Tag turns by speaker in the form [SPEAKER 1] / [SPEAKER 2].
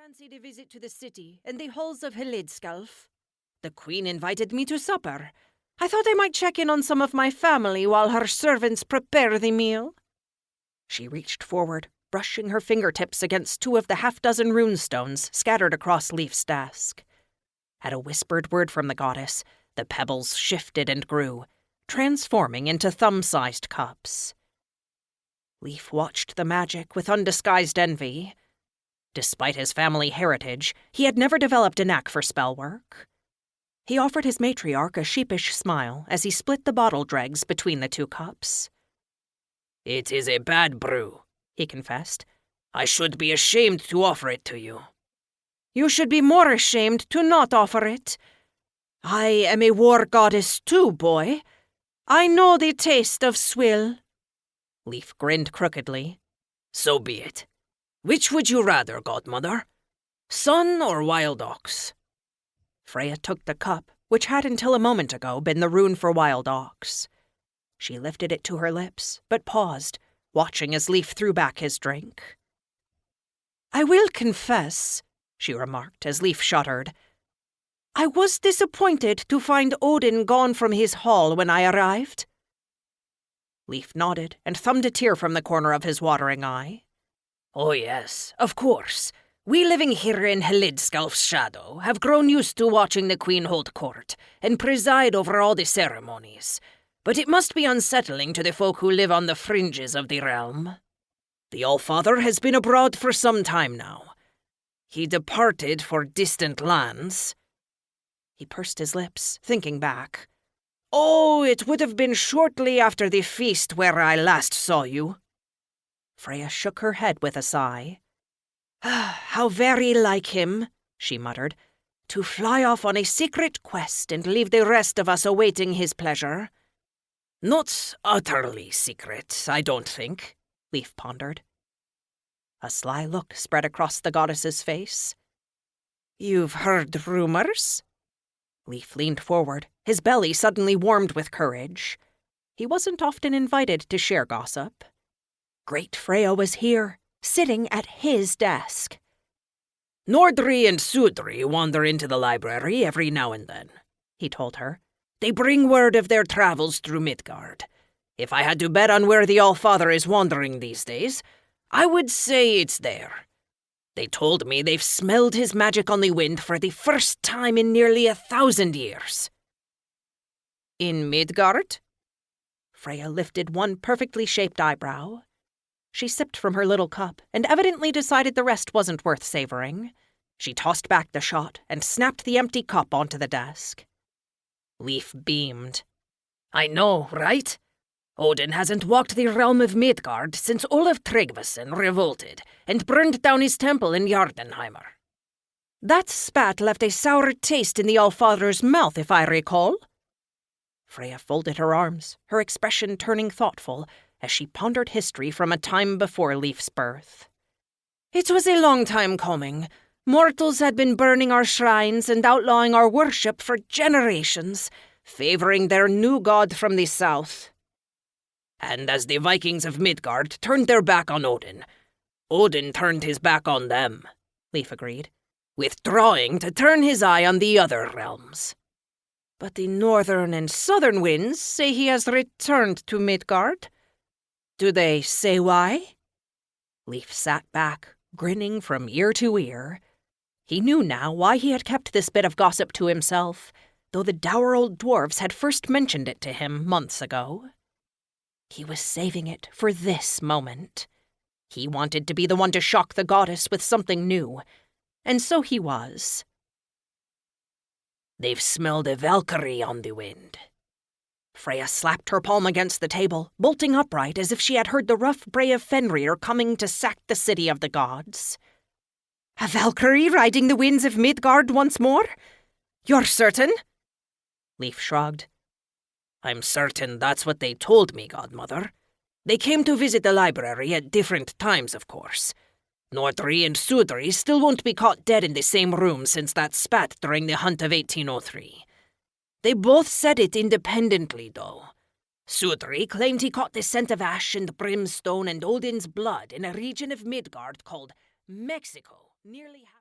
[SPEAKER 1] fancied a visit to the city and the halls of Helidskjalf. The Queen invited me to supper. I thought I might check in on some of my family while her servants prepare the meal. She reached forward, brushing her fingertips against 2 of the half-dozen runestones scattered across Leif's desk. At a whispered word from the goddess, the pebbles shifted and grew, transforming into thumb-sized cups. Leif watched the magic with undisguised envy. Despite his family heritage, he had never developed a knack for spell work. He offered his matriarch a sheepish smile as he split the bottle dregs between the 2 cups.
[SPEAKER 2] "It is a bad brew," he confessed. "I should be ashamed to offer it to you."
[SPEAKER 1] "You should be more ashamed to not offer it. I am a war goddess too, boy. I know the taste of swill."
[SPEAKER 2] Leif grinned crookedly. "So be it. Which would you rather, godmother? Sun or wild ox?"
[SPEAKER 1] Freya took the cup, which had until a moment ago been the rune for wild ox. She lifted it to her lips, but paused, watching as Leif threw back his drink. "I will confess," she remarked as Leif shuddered, "I was disappointed to find Odin gone from his hall when I arrived." Leif nodded and thumbed a tear from the corner of his watering eye.
[SPEAKER 2] "Oh yes, of course. We living here in Helidskjalf's shadow have grown used to watching the Queen hold court and preside over all the ceremonies, but it must be unsettling to the folk who live on the fringes of the realm. The Allfather has been abroad for some time now. He departed for distant lands."
[SPEAKER 1] He pursed his lips, thinking back. "Oh, it would have been shortly after the feast where I last saw you." Freya shook her head with a sigh. "How very like him," she muttered, "to fly off on a secret quest and leave the rest of us awaiting his pleasure."
[SPEAKER 2] "Not utterly secret, I don't think,"
[SPEAKER 1] Leif pondered. A sly look spread across the goddess's face. "You've heard rumors?" Leif leaned forward, his belly suddenly warmed with courage. He wasn't often invited to share gossip. Great Freya was here, sitting at his desk.
[SPEAKER 2] "Nordri and Sudri wander into the library every now and then," he told her. "They bring word of their travels through Midgard. If I had to bet on where the Allfather is wandering these days, I would say it's there. They told me they've smelled his magic on the wind for the first time in nearly 1,000 years.
[SPEAKER 1] "In Midgard?" Freya lifted one perfectly shaped eyebrow. She sipped from her little cup and evidently decided the rest wasn't worth savoring. She tossed back the shot and snapped the empty cup onto the desk.
[SPEAKER 2] Leif beamed. "I know, right? Odin hasn't walked the realm of Midgard since Olaf Tryggvason revolted and burned down his temple in Jardenheimer."
[SPEAKER 1] "That spat left a sour taste in the Allfather's mouth, if I recall." Freya folded her arms, her expression turning thoughtful, as she pondered history from a time before Leif's birth. "It was a long time coming. Mortals had been burning our shrines and outlawing our worship for generations, favoring their new god from the south."
[SPEAKER 2] "And as the Vikings of Midgard turned their back on Odin, Odin turned his back on them," Leif agreed, "withdrawing to turn his eye on the other realms."
[SPEAKER 1] "But the northern and southern winds say he has returned to Midgard. Do they say why?" Leif sat back, grinning from ear to ear. He knew now why he had kept this bit of gossip to himself, though the dour old dwarves had first mentioned it to him months ago. He was saving it for this moment. He wanted to be the one to shock the goddess with something new, and so he was.
[SPEAKER 2] "They've smelled a Valkyrie on the wind."
[SPEAKER 1] Freya slapped her palm against the table, bolting upright as if she had heard the rough bray of Fenrir coming to sack the city of the gods. "A Valkyrie riding the winds of Midgard once more? You're certain?"
[SPEAKER 2] Leif shrugged. "I'm certain that's what they told me, godmother. They came to visit the library at different times, of course. Nordri and Sudri still won't be caught dead in the same room since that spat during the hunt of 1803. They both said it independently, though. Sudri claimed he caught the scent of ash and brimstone and Odin's blood in a region of Midgard called Mexico, nearly half